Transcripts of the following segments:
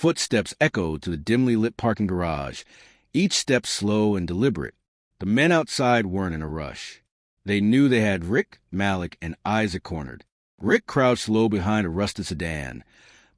Footsteps echoed to the dimly lit parking garage, each step slow and deliberate. The men outside weren't in a rush. They knew they had Rick, Malik, and Isaac cornered. Rick crouched low behind a rusted sedan,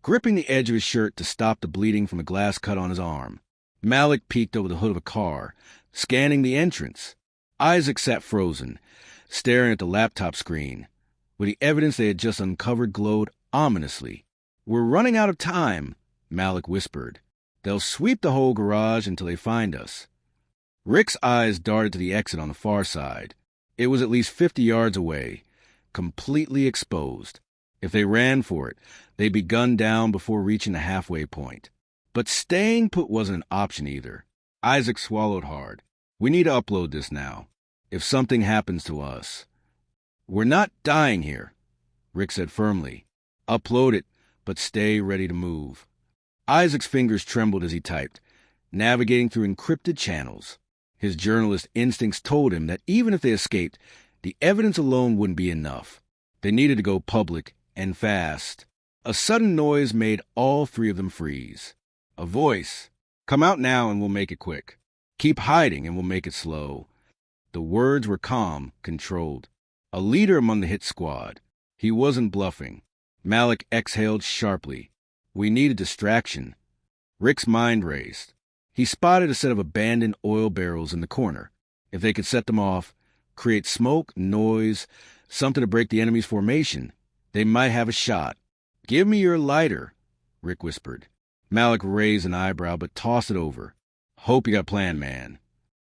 gripping the edge of his shirt to stop the bleeding from a glass cut on his arm. Malik peeked over the hood of a car, scanning the entrance. Isaac sat frozen, staring at the laptop screen, where the evidence they had just uncovered glowed ominously. "We're running out of time," Malik whispered. "They'll sweep the whole garage until they find us." Rick's eyes darted to the exit on the far side. It was at least 50 yards away, completely exposed. If they ran for it, they'd be gunned down before reaching the halfway point. But staying put wasn't an option either. Isaac swallowed hard. "We need to upload this now. If something happens to us." "We're not dying here," Rick said firmly. "Upload it, but stay ready to move." Isaac's fingers trembled as he typed, navigating through encrypted channels. His journalist instincts told him that even if they escaped, the evidence alone wouldn't be enough. They needed to go public, and fast. A sudden noise made all three of them freeze. A voice. "Come out now and we'll make it quick. Keep hiding and we'll make it slow." The words were calm, controlled. A leader among the hit squad. He wasn't bluffing. Malik exhaled sharply. "We need a distraction." Rick's mind raced. He spotted a set of abandoned oil barrels in the corner. If they could set them off, create smoke, noise, something to break the enemy's formation, they might have a shot. "Give me your lighter," Rick whispered. Malik raised an eyebrow but tossed it over. "Hope you got a plan, man."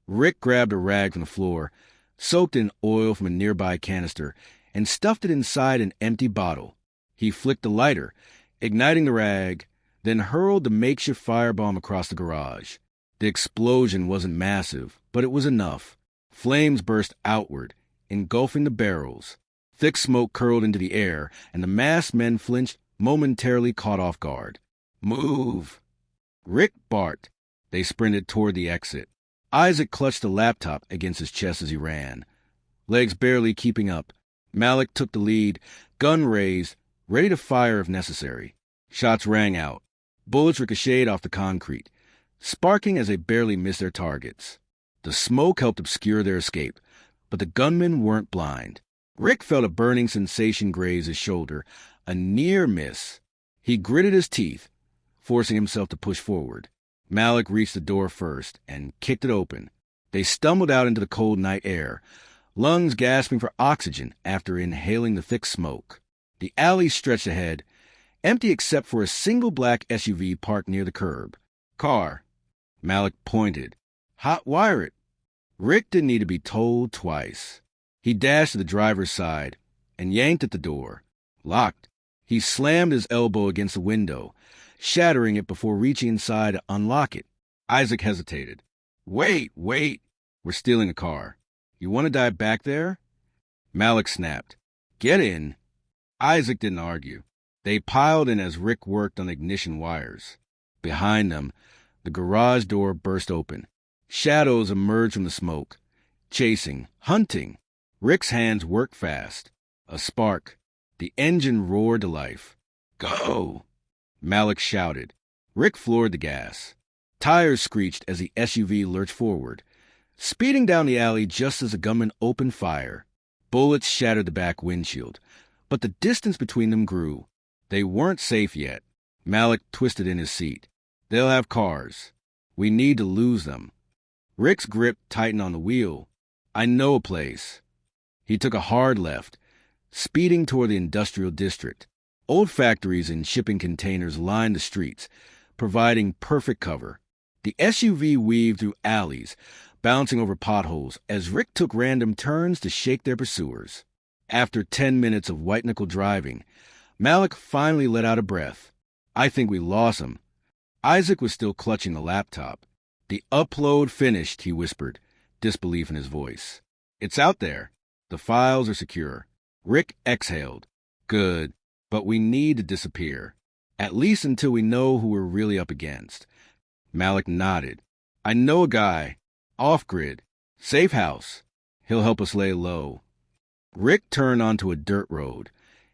Rick grabbed a rag from the floor, soaked in oil from a nearby canister, and stuffed it inside an empty bottle. He flicked the lighter, igniting the rag, then hurled the makeshift firebomb across the garage. The explosion wasn't massive, but it was enough. Flames burst outward, engulfing the barrels. Thick smoke curled into the air, and the masked men flinched, momentarily caught off guard. "Move!" Rick barked. They sprinted toward the exit. Isaac clutched the laptop against his chest as he ran. Legs barely keeping up, Malik took the lead, gun raised, ready to fire if necessary. Shots rang out. Bullets ricocheted off the concrete, sparking as they barely missed their targets. The smoke helped obscure their escape, but the gunmen weren't blind. Rick felt a burning sensation graze his shoulder, a near miss. He gritted his teeth, forcing himself to push forward. Malik reached the door first and kicked it open. They stumbled out into the cold night air, lungs gasping for oxygen after inhaling the thick smoke. The alley stretched ahead, empty except for a single black SUV parked near the curb. "Car." Malik pointed. "Hot wire it." Rick didn't need to be told twice. He dashed to the driver's side and yanked at the door. Locked. He slammed his elbow against the window, shattering it before reaching inside to unlock it. Isaac hesitated. Wait. We're stealing a car. You want to dive back there?" Malik snapped. "Get in." Isaac didn't argue. They piled in as Rick worked on the ignition wires. Behind them, the garage door burst open. Shadows emerged from the smoke, chasing, hunting. Rick's hands worked fast. A spark. The engine roared to life. "Go!" Malik shouted. Rick floored the gas. Tires screeched as the SUV lurched forward, speeding down the alley just as the gunman opened fire. Bullets shattered the back windshield, but the distance between them grew. They weren't safe yet. Malik twisted in his seat. "They'll have cars. We need to lose them." Rick's grip tightened on the wheel. "I know a place." He took a hard left, speeding toward the industrial district. Old factories and shipping containers lined the streets, providing perfect cover. The SUV weaved through alleys, bouncing over potholes as Rick took random turns to shake their pursuers. After 10 minutes of white-knuckle driving, Malik finally let out a breath. "I think we lost him." Isaac was still clutching the laptop. "The upload finished," he whispered, disbelief in his voice. "It's out there. The files are secure." Rick exhaled. "Good, but we need to disappear. At least until we know who we're really up against." Malik nodded. "I know a guy. Off-grid. Safe house. He'll help us lay low." Rick turned onto a dirt road,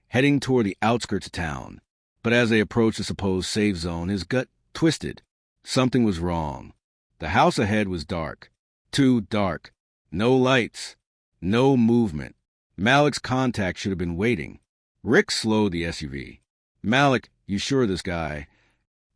heading toward the outskirts of town. But as they approached the supposed safe zone, his gut twisted. Something was wrong. The house ahead was dark. Too dark. No lights. No movement. Malik's contact should have been waiting. Rick slowed the SUV. "Malik, you sure of this guy?"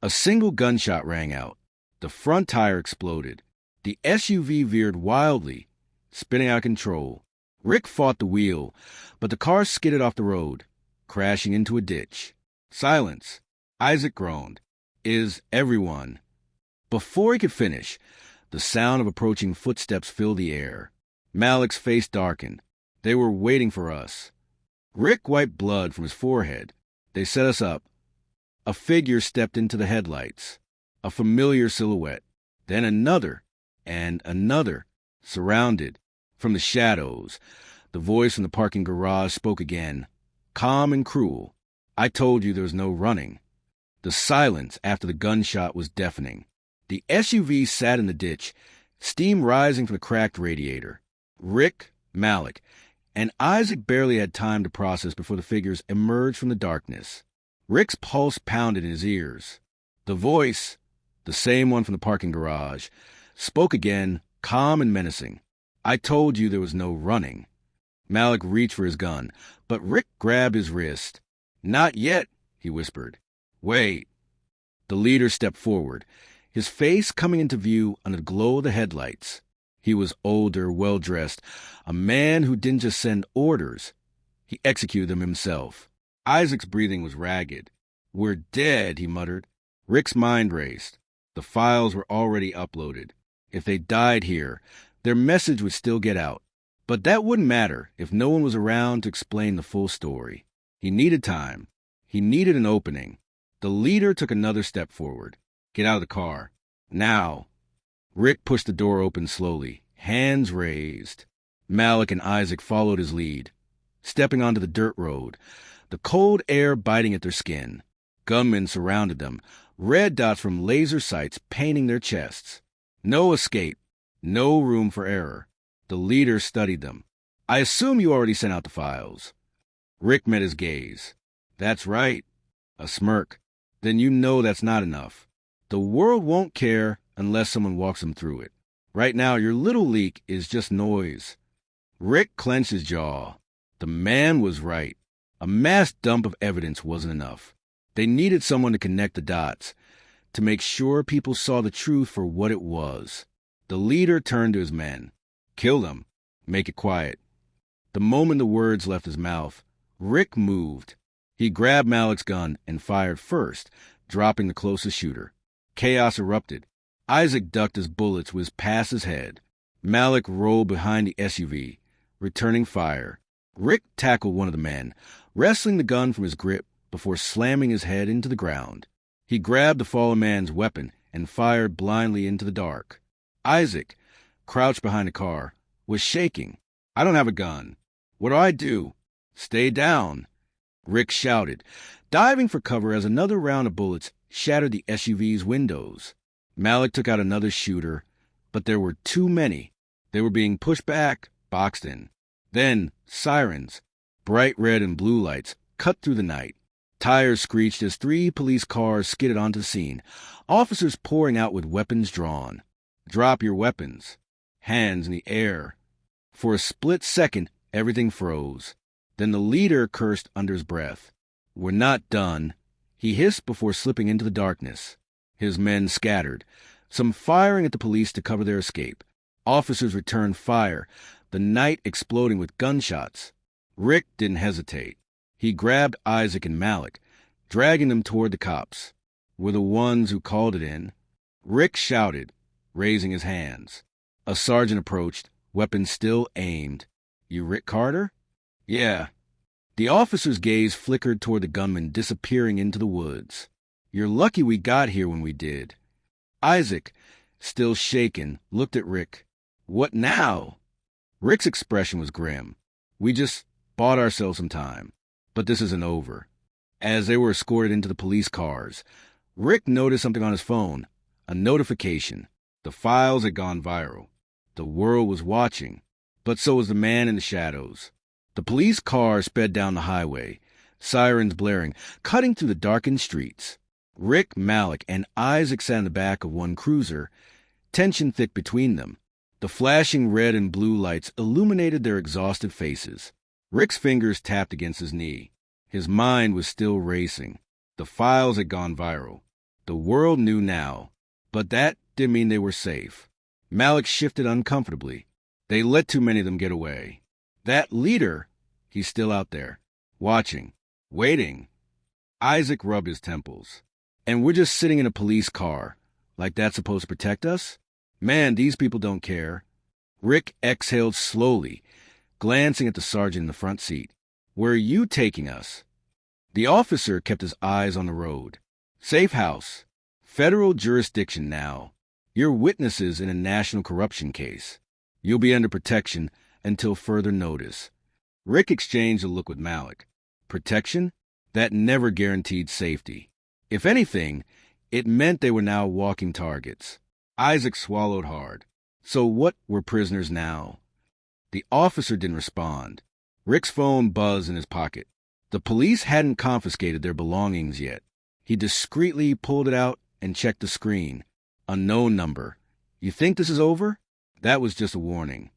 A single gunshot rang out. The front tire exploded. The SUV veered wildly, spinning out of control. Rick fought the wheel, but the car skidded off the road, crashing into a ditch. Silence. Isaac groaned. "Is everyone?" Before he could finish, the sound of approaching footsteps filled the air. Malik's face darkened. "They were waiting for us." Rick wiped blood from his forehead. "They set us up." A figure stepped into the headlights. A familiar silhouette. Then another, and another, surrounded. From the shadows, the voice from the parking garage spoke again, calm and cruel. "I told you there was no running." The silence after the gunshot was deafening. The SUV sat in the ditch, steam rising from the cracked radiator. Rick, Malik, and Isaac barely had time to process before the figures emerged from the darkness. Rick's pulse pounded in his ears. The voice, the same one from the parking garage, spoke again, calm and menacing. "I told you there was no running." Malik reached for his gun, but Rick grabbed his wrist. "Not yet," he whispered. "Wait." The leader stepped forward, his face coming into view under the glow of the headlights. He was older, well-dressed, a man who didn't just send orders. He executed them himself. Isaac's breathing was ragged. "We're dead," he muttered. Rick's mind raced. The files were already uploaded. If they died here, their message would still get out. But that wouldn't matter if no one was around to explain the full story. He needed time. He needed an opening. The leader took another step forward. "Get out of the car. Now." Rick pushed the door open slowly, hands raised. Malik and Isaac followed his lead, stepping onto the dirt road, the cold air biting at their skin. Gunmen surrounded them, red dots from laser sights painting their chests. No escape, no room for error. The leader studied them. "I assume you already sent out the files." Rick met his gaze. "That's right." A smirk. "Then you know that's not enough. The world won't care unless someone walks them through it. Right now, your little leak is just noise." Rick clenched his jaw. The man was right. A mass dump of evidence wasn't enough. They needed someone to connect the dots, to make sure people saw the truth for what it was. The leader turned to his men. "Kill them. Make it quiet." The moment the words left his mouth, Rick moved. He grabbed Malik's gun and fired first, dropping the closest shooter. Chaos erupted. Isaac ducked his bullets whizzed past his head. Malik rolled behind the SUV, returning fire. Rick tackled one of the men, wresting the gun from his grip before slamming his head into the ground. He grabbed the fallen man's weapon and fired blindly into the dark. Isaac, crouched behind the car, was shaking. "I don't have a gun. What do I do?" "Stay down," Rick shouted, diving for cover as another round of bullets shattered the SUV's windows. Malik took out another shooter, but there were too many. They were being pushed back, boxed in. Then, sirens, bright red and blue lights, cut through the night. Tires screeched as 3 police cars skidded onto the scene, officers pouring out with weapons drawn. "Drop your weapons." Hands in the air. For a split second, everything froze. Then the leader cursed under his breath. "We're not done," he hissed before slipping into the darkness. His men scattered, some firing at the police to cover their escape. Officers returned fire, the night exploding with gunshots. Rick didn't hesitate. He grabbed Isaac and Malik, dragging them toward the cops. We're the ones who called it in. Rick shouted, raising his hands. A sergeant approached, weapon still aimed. "You Rick Carter?" "Yeah." The officer's gaze flickered toward the gunman disappearing into the woods. "You're lucky we got here when we did." Isaac, still shaken, looked at Rick. "What now?" Rick's expression was grim. "We just bought ourselves some time. But this isn't over." As they were escorted into the police cars, Rick noticed something on his phone. A notification. The files had gone viral. The world was watching, but so was the man in the shadows. The police car sped down the highway, sirens blaring, cutting through the darkened streets. Rick, Malik, and Isaac sat in the back of one cruiser, tension thick between them. The flashing red and blue lights illuminated their exhausted faces. Rick's fingers tapped against his knee. His mind was still racing. The files had gone viral. The world knew now, but that didn't mean they were safe. Malik shifted uncomfortably. They let too many of them get away. That leader, he's still out there, watching, waiting. Isaac rubbed his temples. And we're just sitting in a police car, like that's supposed to protect us? Man, these people don't care. Rick exhaled slowly, glancing at the sergeant in the front seat. Where are you taking us? The officer kept his eyes on the road. Safe house. Federal jurisdiction now. You're witnesses in a national corruption case. You'll be under protection until further notice. Rick exchanged a look with Malik. Protection? That never guaranteed safety. If anything, it meant they were now walking targets. Isaac swallowed hard. So what were prisoners now? The officer didn't respond. Rick's phone buzzed in his pocket. The police hadn't confiscated their belongings yet. He discreetly pulled it out and checked the screen. Unknown number. You think this is over? That was just a warning.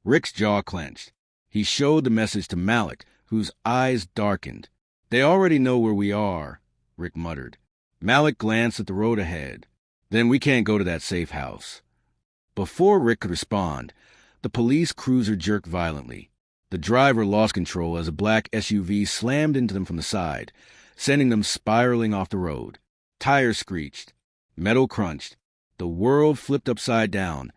Rick's jaw clenched. He showed the message to Malik, whose eyes darkened. They already know where we are, Rick muttered. Malik glanced at the road ahead. Then we can't go to that safe house. Before Rick could respond, the police cruiser jerked violently. The driver lost control as a black SUV slammed into them from the side, sending them spiraling off the road. Tires screeched. Metal crunched. The world flipped upside down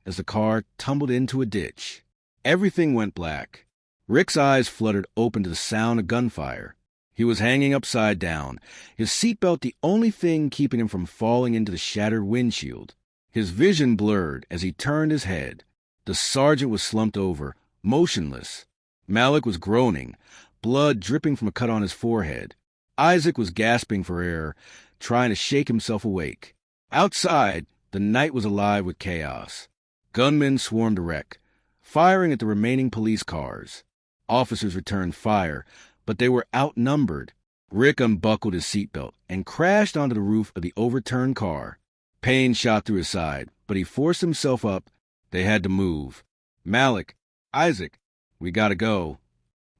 as the car tumbled into a ditch. Everything went black. Rick's eyes fluttered open to the sound of gunfire. He was hanging upside down, his seatbelt the only thing keeping him from falling into the shattered windshield. His vision blurred as he turned his head. The sergeant was slumped over, motionless. Malik was groaning, blood dripping from a cut on his forehead. Isaac was gasping for air, trying to shake himself awake. Outside, the night was alive with chaos. Gunmen swarmed the wreck, firing at the remaining police cars. Officers returned fire, but they were outnumbered. Rick unbuckled his seatbelt and crashed onto the roof of the overturned car. Pain shot through his side, but he forced himself up. They had to move. Malik, Isaac, we gotta go.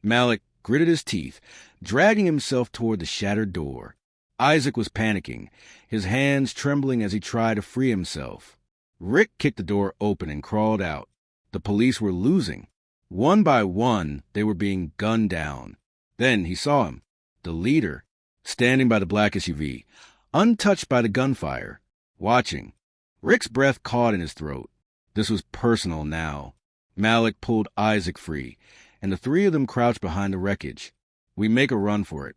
Malik gritted his teeth, dragging himself toward the shattered door. Isaac was panicking, his hands trembling as he tried to free himself. Rick kicked the door open and crawled out. The police were losing. One by one, they were being gunned down. Then he saw him, the leader, standing by the black SUV, untouched by the gunfire, watching. Rick's breath caught in his throat. This was personal now. Malik pulled Isaac free, and the three of them crouched behind the wreckage. We make a run for it.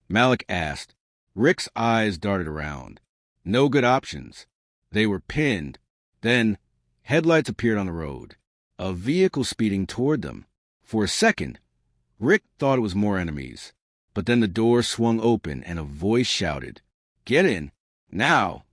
Malik asked. Rick's eyes darted around. No good options. They were pinned. Then, headlights appeared on the road. A vehicle speeding toward them. For a second, Rick thought it was more enemies. But then the door swung open and a voice shouted, "Get in! Now!"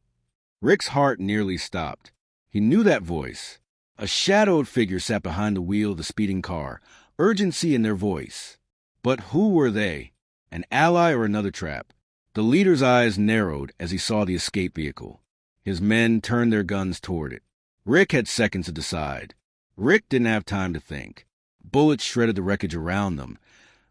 Rick's heart nearly stopped. He knew that voice. A shadowed figure sat behind the wheel of the speeding car, urgency in their voice. But who were they? An ally or another trap? The leader's eyes narrowed as he saw the escape vehicle. His men turned their guns toward it. Rick had seconds to decide. Rick didn't have time to think. Bullets shredded the wreckage around them,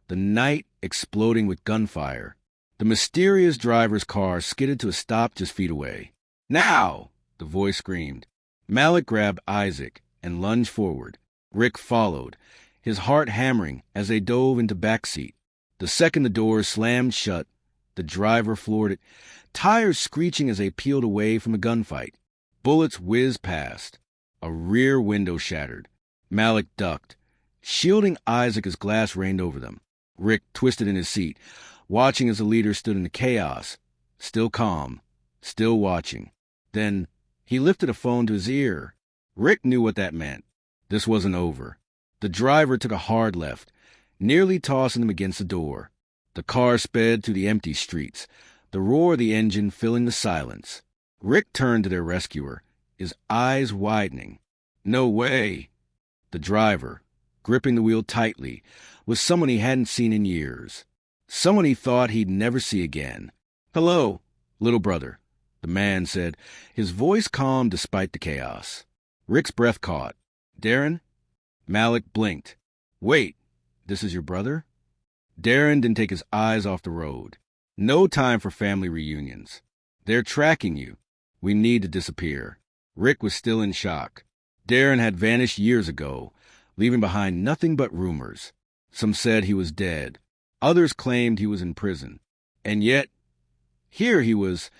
the night exploding with gunfire. The mysterious driver's car skidded to a stop just feet away. "Now!" the voice screamed. Malik grabbed Isaac and lunged forward. Rick followed, his heart hammering as they dove into backseat. The second the doors slammed shut, the driver floored it, tires screeching as they peeled away from the gunfight. Bullets whizzed past. A rear window shattered. Malik ducked, shielding Isaac as glass rained over them. Rick twisted in his seat, watching as the leader stood in the chaos, still calm, still watching. Then he lifted a phone to his ear. Rick knew what that meant. This wasn't over. The driver took a hard left, nearly tossing him against the door. The car sped through the empty streets, the roar of the engine filling the silence. Rick turned to their rescuer, his eyes widening. "No way!" The driver, gripping the wheel tightly, was someone he hadn't seen in years. Someone he thought he'd never see again. "Hello, "Little brother," the man said, his voice calm despite the chaos. Rick's breath caught. "Darren?" Malik blinked. "Wait, this is your brother?" Darren didn't take his eyes off the road. "No time for family reunions. They're tracking you. We need to disappear." Rick was still in shock. Darren had vanished years ago, leaving behind nothing but rumors. Some said he was dead. Others claimed he was in prison. And yet, here he was,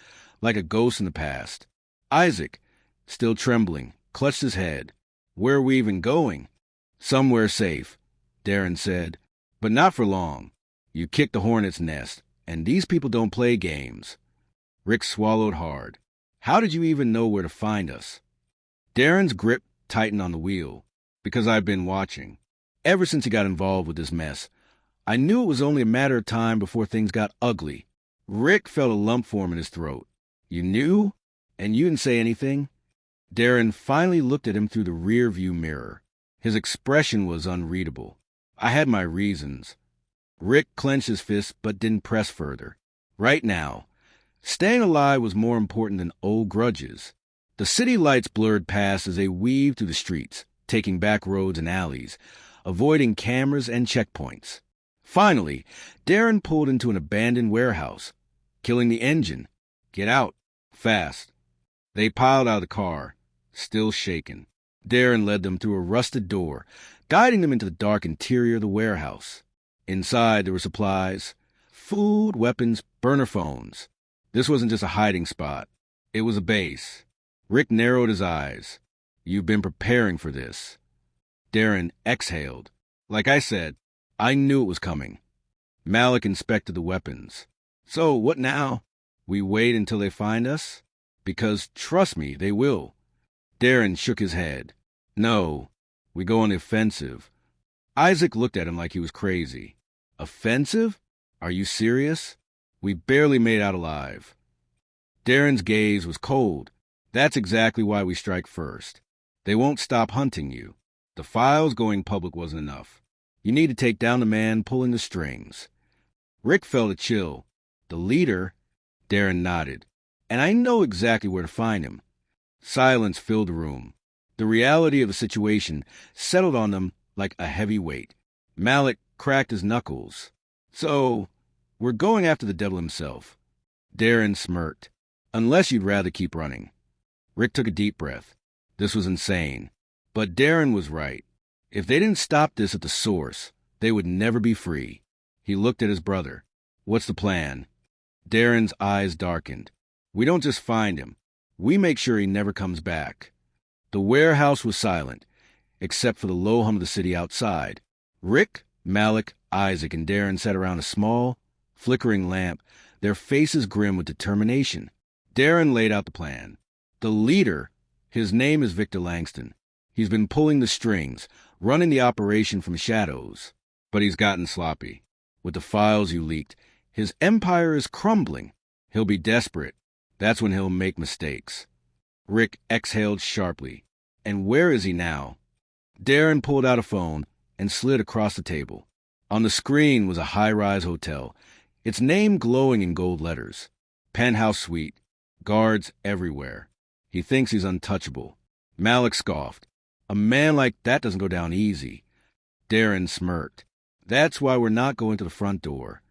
like a ghost in the past. Isaac, still trembling, clutched his head. "Where are we even going?" "Somewhere safe," Darren said. "But not for long. You kicked the hornet's nest, and these people don't play games." Rick swallowed hard. "How did you even know where to find us?" Darren's grip tightened on the wheel. "Because I've been watching. Ever since he got involved with this mess. I knew it was only a matter of time before things got ugly." Rick felt a lump form in his throat. "You knew? And you didn't say anything?" Darren finally looked at him through the rear-view mirror. His expression was unreadable. "I had my reasons." Rick clenched his fist but didn't press further. Right now, staying alive was more important than old grudges. The city lights blurred past as they weaved through the streets, taking back roads and alleys, avoiding cameras and checkpoints. Finally, Darren pulled into an abandoned warehouse. "Killing the engine. Get out. Fast." They piled out of the car, still shaken. Darren led them through a rusted door, guiding them into the dark interior of the warehouse. Inside, there were supplies, food, weapons, burner phones. This wasn't just a hiding spot. It was a base. Rick narrowed his eyes. "You've been preparing for this." Darren exhaled. "Like I said, I knew it was coming." Malik inspected the weapons. "So, what now? We wait until they find us? Because, trust me, they will." Darren shook his head. "No, we go on the offensive." Isaac looked at him like he was crazy. "Offensive? Are you serious? We barely made out alive." Darren's gaze was cold. "That's exactly why we strike first. They won't stop hunting you. The files going public wasn't enough. You need to take down the man pulling the strings." Rick felt a chill. "The leader?" Darren nodded. "And I know exactly where to find him." Silence filled the room. The reality of the situation settled on them like a heavy weight. Malik cracked his knuckles. "So, we're going after the devil himself." Darren smirked. "Unless you'd rather keep running." Rick took a deep breath. This was insane. But Darren was right. If they didn't stop this at the source, they would never be free. He looked at his brother. "What's the plan?" Darren's eyes darkened. "We don't just find him. We make sure he never comes back." The warehouse was silent, except for the low hum of the city outside. Rick, Malik, Isaac, and Darren sat around a small, flickering lamp, their faces grim with determination. Darren laid out the plan. "The leader, his name is Victor Langston. He's been pulling the strings, running the operation from shadows. But he's gotten sloppy. With the files you leaked, his empire is crumbling. He'll be desperate. That's when he'll make mistakes." Rick exhaled sharply. "And where is he now?" Darren pulled out a phone and slid across the table. On the screen was a high-rise hotel, its name glowing in gold letters. Penthouse suite. Guards everywhere. He thinks he's untouchable. Malik scoffed. "A man like that doesn't go down easy." Darren smirked. "That's why we're not going to the front door."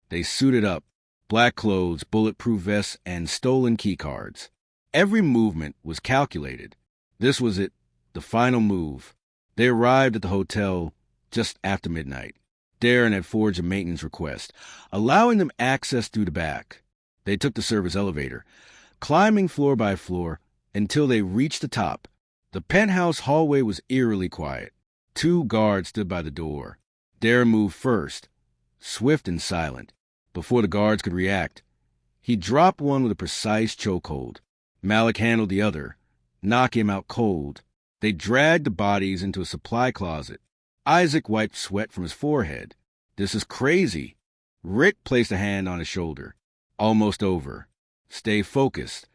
They suited up. Black clothes, bulletproof vests, and stolen keycards. Every movement was calculated. This was it, the final move. They arrived at the hotel just after midnight. Darren had forged a maintenance request, allowing them access through the back. They took the service elevator, climbing floor by floor until they reached the top. The penthouse hallway was eerily quiet. 2 guards stood by the door. Darren moved first, swift and silent. Before the guards could react, he dropped one with a precise chokehold. Malik handled the other, knocking him out cold. They dragged the bodies into a supply closet. Isaac wiped sweat from his forehead. "This is crazy." Rick placed a hand on his shoulder. "Almost over. Stay focused."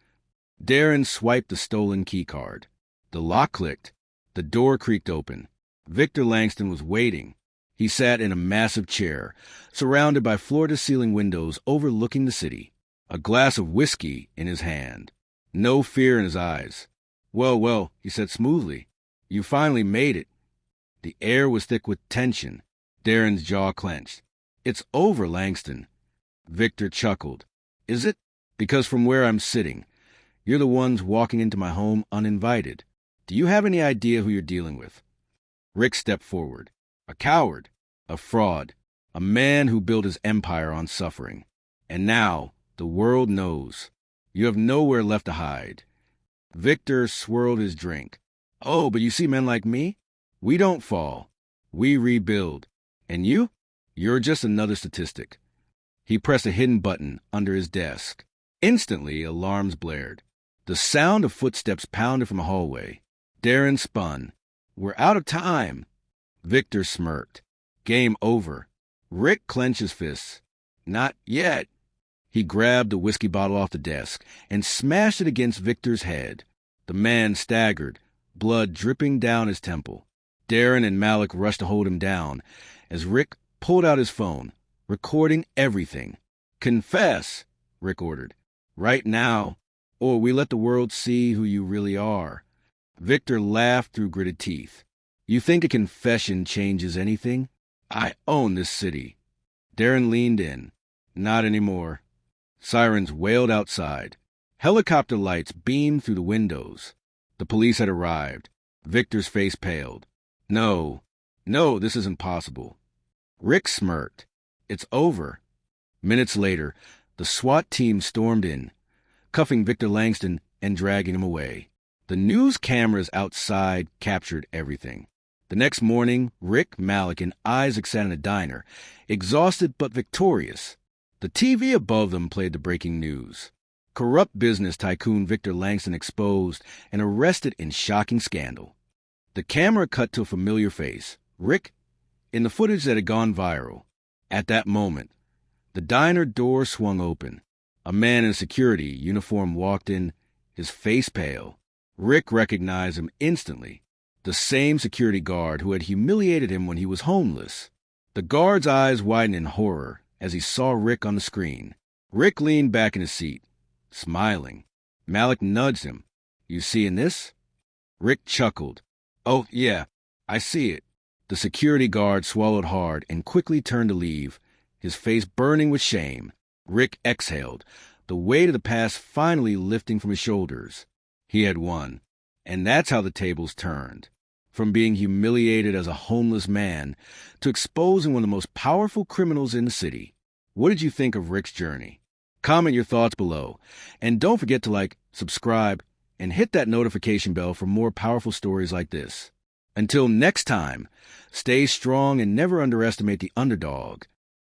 Darren swiped the stolen keycard. The lock clicked. The door creaked open. Victor Langston was waiting. He sat in a massive chair, surrounded by floor-to-ceiling windows overlooking the city. a glass of whiskey in his hand, no fear in his eyes. Well, well, he said smoothly. You finally made it. The air was thick with tension. Darren's jaw clenched. It's over, Langston. Victor chuckled. Is it? Because from where I'm sitting, you're the ones walking into my home uninvited. Do you have any idea who you're dealing with? Rick stepped forward. A coward, a fraud, a man who built his empire on suffering. And now, the world knows. You have nowhere left to hide. Victor swirled his drink. Oh, but you see men like me? We don't fall. We rebuild. And you? You're just another statistic. He pressed a hidden button under his desk. Instantly, alarms blared. The sound of footsteps pounded from a hallway. Darren spun. We're out of time. Victor smirked. Game over. Rick clenched his fists. Not yet. He grabbed the whiskey bottle off the desk and smashed it against Victor's head. The man staggered, blood dripping down his temple. Darren and Malik rushed to hold him down as Rick pulled out his phone, recording everything. Confess, Rick ordered. Right now, or we let the world see who you really are. Victor laughed through gritted teeth. You think a confession changes anything? I own this city. Darren leaned in. Not anymore. Sirens wailed outside. Helicopter lights beamed through the windows. The police had arrived. Victor's face paled. No, this isn't possible. Rick smirked. It's over. Minutes later, the SWAT team stormed in, cuffing Victor Langston and dragging him away. The news cameras outside captured everything. The next morning, Rick, Malik, and Isaac sat in a diner, exhausted but victorious. The TV above them played the breaking news. Corrupt business tycoon Victor Langston exposed and arrested in shocking scandal. The camera cut to a familiar face, Rick, in the footage that had gone viral. At that moment, the diner door swung open. A man in a security uniform walked in, his face pale. Rick recognized him instantly, the same security guard who had humiliated him when he was homeless. The guard's eyes widened in horror as he saw Rick on the screen. Rick leaned back in his seat, smiling. Malik nudged him. You seeing this? Rick chuckled. Oh, yeah, I see it. The security guard swallowed hard and quickly turned to leave, his face burning with shame. Rick exhaled, the weight of the past finally lifting from his shoulders. He had won, and that's how the tables turned. From being humiliated as a homeless man to exposing one of the most powerful criminals in the city. What did you think of Rick's journey? Comment your thoughts below, and don't forget to like, subscribe, and hit that notification bell for more powerful stories like this. Until next time, stay strong and never underestimate the underdog.